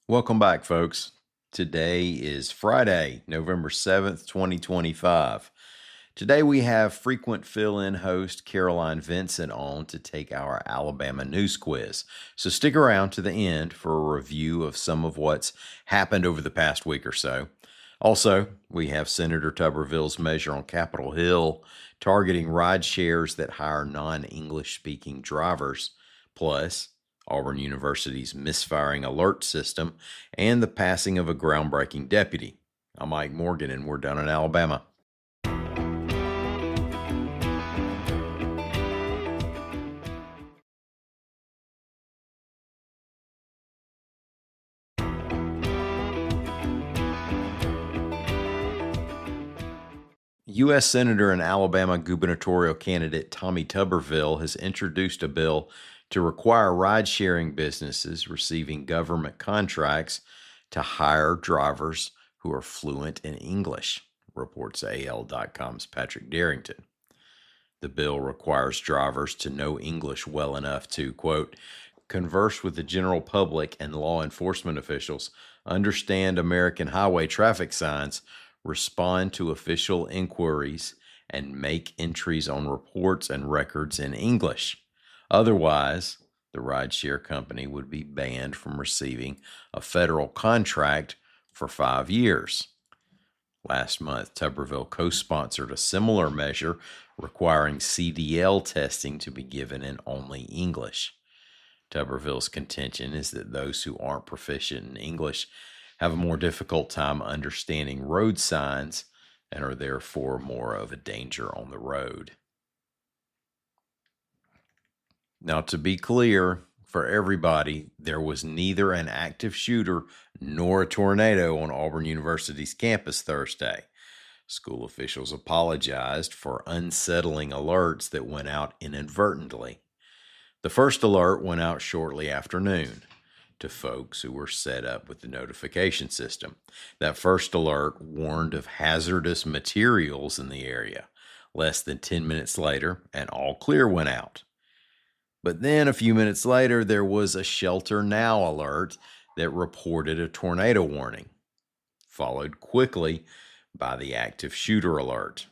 Welcome back, folks. Today is Friday, November 7th, 2025. Today we have frequent fill-in host Caroline Vincent on to take our Alabama news quiz. So stick around to the end for a review of some of what's happened over the past week or so. Also, we have Senator Tuberville's measure on Capitol Hill targeting ride shares that hire non-English speaking drivers, plus Auburn University's misfiring alert system, and the passing of a groundbreaking deputy. I'm Mike Morgan, and we're down in Alabama. U.S. Senator and Alabama gubernatorial candidate Tommy Tuberville has introduced a bill to require ride-sharing businesses receiving government contracts to hire drivers who are fluent in English, reports AL.com's Patrick Darrington. The bill requires drivers to know English well enough to, quote, converse with the general public and law enforcement officials, understand American highway traffic signs, respond to official inquiries, and make entries on reports and records in English. Otherwise, the rideshare company would be banned from receiving a federal contract for 5 years. Last month, Tuberville co-sponsored a similar measure requiring CDL testing to be given in only English. Tuberville's contention is that those who aren't proficient in English have a more difficult time understanding road signs and are therefore more of a danger on the road. Now, to be clear for everybody, there was neither an active shooter nor a tornado on Auburn University's campus Thursday. School officials apologized for unsettling alerts that went out inadvertently. The first alert went out shortly after noon to folks who were set up with the notification system. That first alert warned of hazardous materials in the area. Less than 10 minutes later, an all clear went out. But then a few minutes later, there was a shelter now alert that reported a tornado warning, followed quickly by the active shooter alert.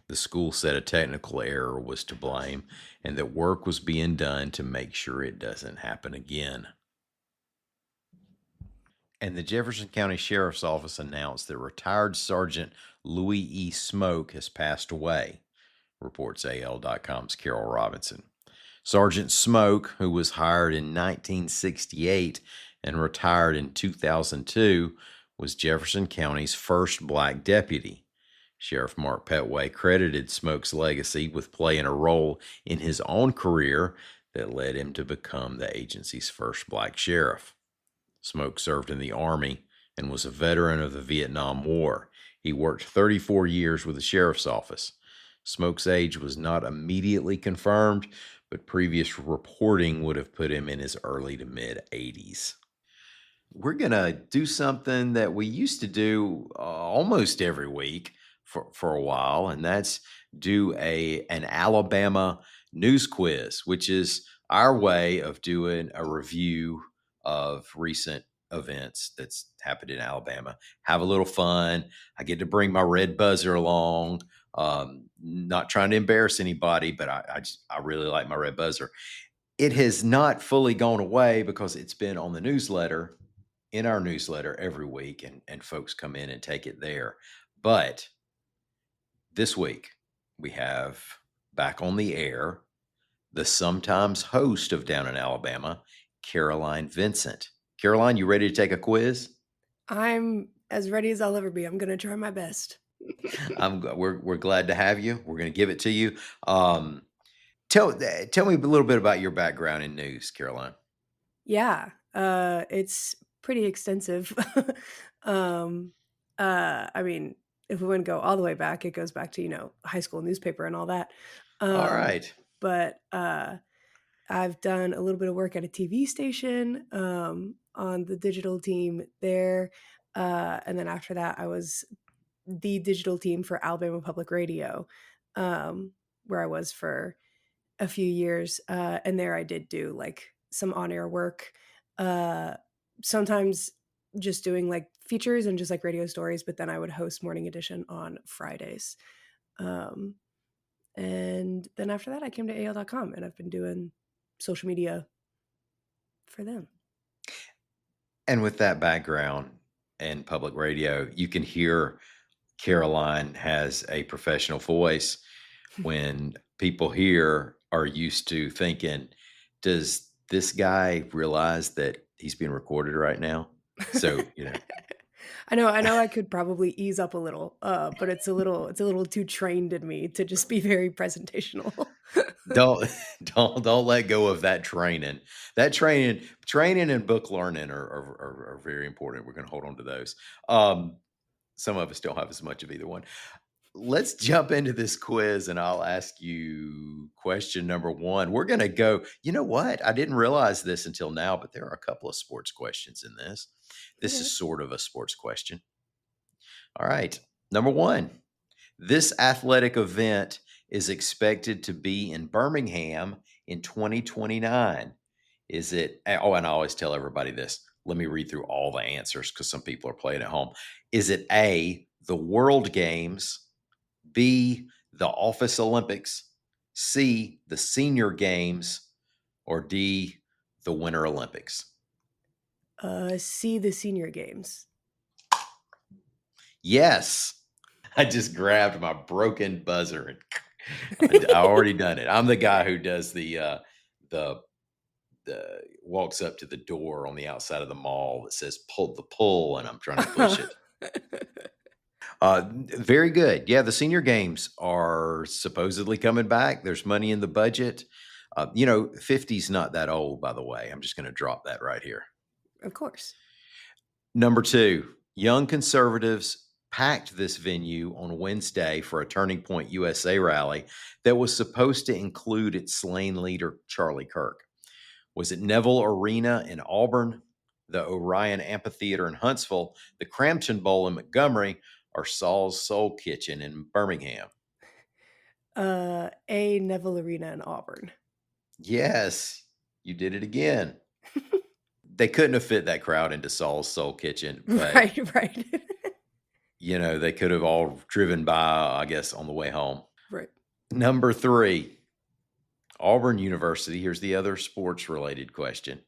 The school said a technical error was to blame and that work was being done to make sure it doesn't happen again. And the Jefferson County Sheriff's Office announced that retired Sergeant Louis E. Smoke has passed away, reports AL.com's Carol Robinson. Sergeant Smoke, who was hired in 1968 and retired in 2002, was Jefferson County's first black deputy. Sheriff Mark Petway credited Smoke's legacy with playing a role in his own career that led him to become the agency's first black sheriff. Smoke served in the Army and was a veteran of the Vietnam War. He worked 34 years with the sheriff's office. Smoke's age was not immediately confirmed, but previous reporting would have put him in his early to mid-80s. We're going to do something that we used to do almost every week for a while, and that's do an Alabama news quiz, which is our way of doing a review of recent events that's happened in Alabama. Have a little fun. I get to bring my red buzzer along. Not trying to embarrass anybody, but I really like my red buzzer. It has not fully gone away because it's been on the newsletter, in our newsletter every week, and folks come in and take it there. But this week, we have back on the air the sometimes host of Down in Alabama, Caroline Vincent. Caroline, you ready to take a quiz? I'm as ready as I'll ever be. I'm going to try my best. We're glad to have you. We're going to give it to you. Tell me a little bit about your background in news, Caroline. Yeah, it's pretty extensive. um, I mean, if we want to go all the way back, it goes back to high school newspaper and all that. All Um, right. but I've done a little bit of work at a TV station on the digital team there, and then after that, I was the digital team for Alabama Public Radio, where I was for a few years. And there I did do like some on air work. Uh, Sometimes just doing like features and just like radio stories, but then I would host Morning Edition on Fridays. Um, and then after that, I came to AL.com and I've been doing social media for them. And with that background and public radio, you can hear Caroline has a professional voice. When people here are used to thinking, does this guy realize that he's being recorded right now? So, I know I could probably ease up a little, but it's a little too trained in me to just be very presentational. don't don't let go of that training. That training and book learning are very important. We're going to hold on to those. Some of us don't have as much of either one. Let's jump into this quiz and I'll ask you question number one. We're going to go, you know what? I didn't realize this until now, but there are a couple of sports questions in this. This Okay. is sort of a sports question. All right. Number one, this athletic event is expected to be in Birmingham in 2029. Is it? Oh, and I always tell everybody this. Let me read through all the answers because some people are playing at home. Is it A, the World Games? B, the Office Olympics? C, the Senior Games? Or D, the Winter Olympics? See the senior games. Yes. I just grabbed my broken buzzer and I already done it. I'm the guy who does the walks up to the door on the outside of the mall that says pull the pull and I'm trying to push it. Very good. Yeah, the senior games are supposedly coming back. There's money in the budget. 50's not that old, by the way. I'm just going to drop that right here. Of course. Number two, young conservatives packed this venue on Wednesday for a Turning Point USA rally that was supposed to include its slain leader, Charlie Kirk. Was it Neville Arena in Auburn, the Orion Amphitheater in Huntsville, the Crampton Bowl in Montgomery, or Saul's Soul Kitchen in Birmingham? A Neville Arena in Auburn. Yes, you did it again. They couldn't have fit that crowd into Saul's Soul Kitchen, but Right. they could have all driven by, I guess, on the way home. Right. Number three, Auburn University. Here's the other sports related question.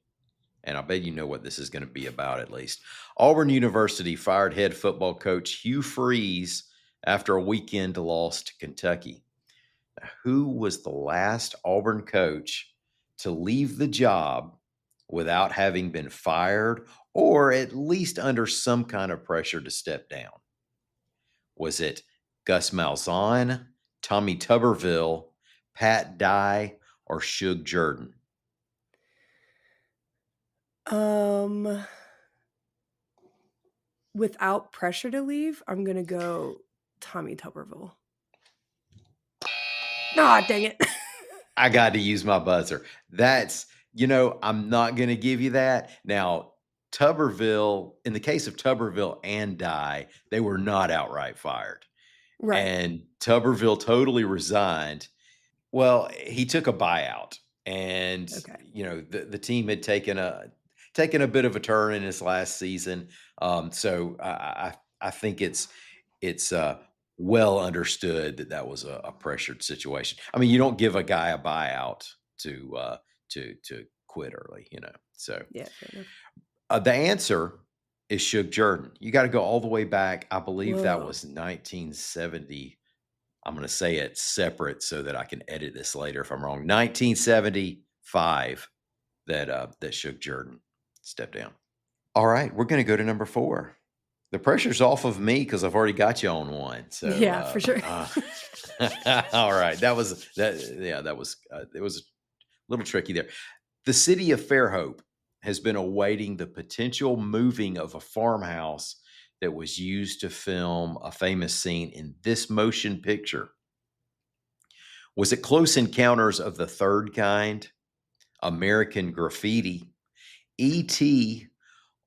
And I bet you know what this is going to be about at least. Auburn University fired head football coach Hugh Freeze after a weekend loss to Kentucky. Now, who was the last Auburn coach to leave the job without having been fired or at least under some kind of pressure to step down? Was it Gus Malzahn, Tommy Tuberville, Pat Dye, or Shug Jordan? Without pressure to leave, I'm gonna go Tommy Tuberville. Ah, dang it. I got to use my buzzer. I'm not going to give you that. Now, Tuberville, in the case of Tuberville and Dye, they were not outright fired. Right. And Tuberville totally resigned. Well, he took a buyout, and Okay. the team had taken a bit of a turn in his last season. So I think it's well understood that was a pressured situation. I mean, you don't give a guy a buyout to quit early, So Yeah, fair enough. the answer is Shug Jordan. You got to go all the way back. I believe that Whoa. was 1970. I'm going to say it separate so that I can edit this later if I'm wrong. 1975 that Shug Jordan stepped down. All right, we're going to go to number four. The pressure's off of me because I've already got you on one. So, Yeah, for sure. all right, that was that. Yeah, that was it was a little tricky there. The city of Fairhope has been awaiting the potential moving of a farmhouse that was used to film a famous scene in this motion picture. Was it Close Encounters of the Third Kind, American Graffiti, E.T.,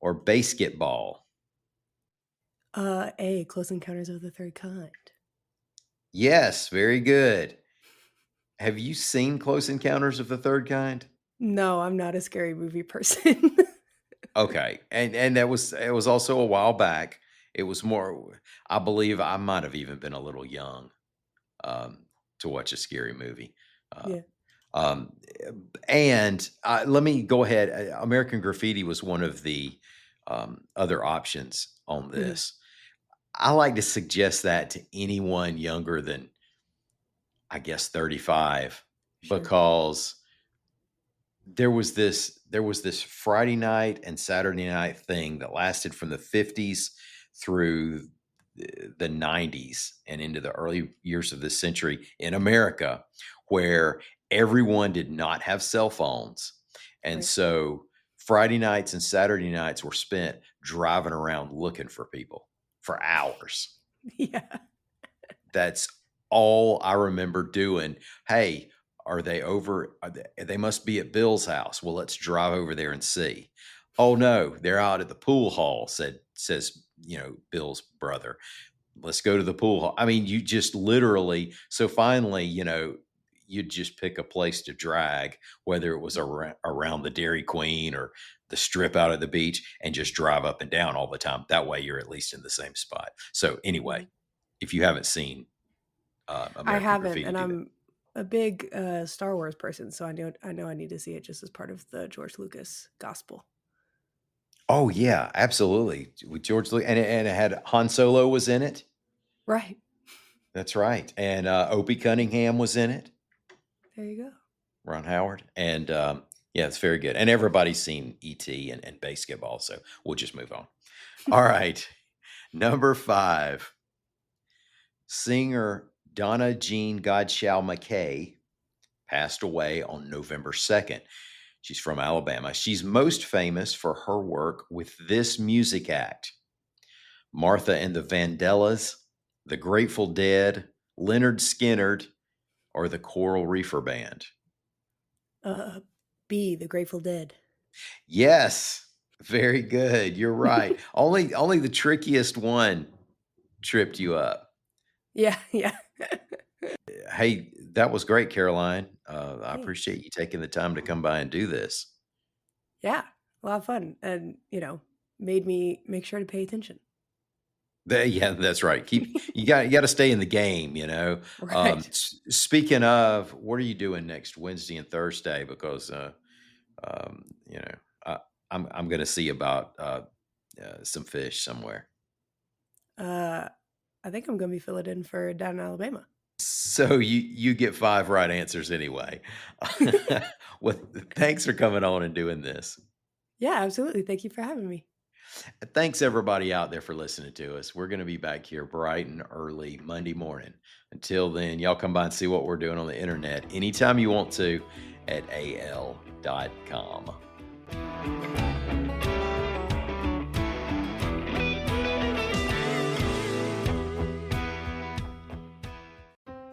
or Basketball? A Close Encounters of the Third Kind. Yes, very good. Have you seen Close Encounters of the Third Kind? No, I'm not a scary movie person. Okay, and it was also a while back. It was more. I believe I might have even been a little young to watch a scary movie. Uh, Yeah. um, and let me go ahead. American Graffiti was one of the other options on Mhm. this. I like to suggest that to anyone younger than, I guess, 35, Sure. because there was this Friday night and Saturday night thing that lasted from the 50s through the 90s and into the early years of this century in America, where everyone did not have cell phones. And Right. so Friday nights and Saturday nights were spent driving around looking for people for hours. Yeah. That's all I remember doing. "Hey, are they over? They must be at Bill's house. Well, let's drive over there and see." "Oh, no, they're out at the pool hall," says, Bill's brother. "Let's go to the pool hall." I mean, you just literally, so finally, you'd just pick a place to drag, whether it was around the Dairy Queen or the strip out at the beach, and just drive up and down all the time. That way, you're at least in the same spot. So anyway, Mhm. if you haven't seen I American haven't, Graffiti, and do that. I'm a big Star Wars person, so I know I need to see it just as part of the George Lucas gospel. Oh yeah, absolutely. With George Lucas, and it had Han Solo was in it. Right. That's right, and Opie Cunningham was in it. There you go. Ron Howard, and yeah, it's very good. And everybody's seen E.T. and Basketball, so we'll just move on. All right, number 5, singer Donna Jean Godshall McKay passed away on November 2nd. She's from Alabama. She's most famous for her work with this music act: Martha and the Vandellas, the Grateful Dead, Leonard Skinnerd, or the Coral Reefer Band. Uh, B, The Grateful Dead. Yes, very good. You're right. Only the trickiest one tripped you up. Yeah, yeah. Hey, that was great, Caroline. I Thanks. appreciate you taking the time to come by and do this. Yeah, a lot of fun, and made me make sure to pay attention. Yeah, that's right. You got to stay in the game. Right. Speaking of, what are you doing next Wednesday and Thursday? Because um, you know, I, I'm going to see about some fish somewhere. Uh, I think I'm gonna be filling in for down in Alabama. So you get 5 right answers anyway. Well, thanks for coming on and doing this. Yeah, absolutely. Thank you for having me. And thanks everybody out there for listening to us. We're going to be back here bright and early Monday morning. Until then, y'all come by and see what we're doing on the internet anytime you want to at al.com.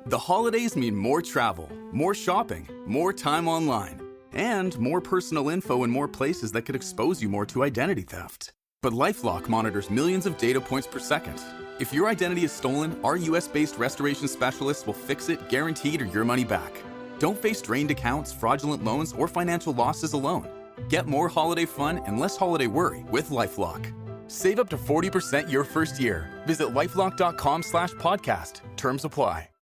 The holidays mean more travel, more shopping, more time online, and more personal info in more places that could expose you more to identity theft. But LifeLock monitors millions of data points per second. If your identity is stolen, our US-based restoration specialists will fix it, guaranteed, or your money back. Don't face drained accounts, fraudulent loans, or financial losses alone. Get more holiday fun and less holiday worry with LifeLock. Save up to 40% your first year. Visit lifelock.com/podcast. Terms apply.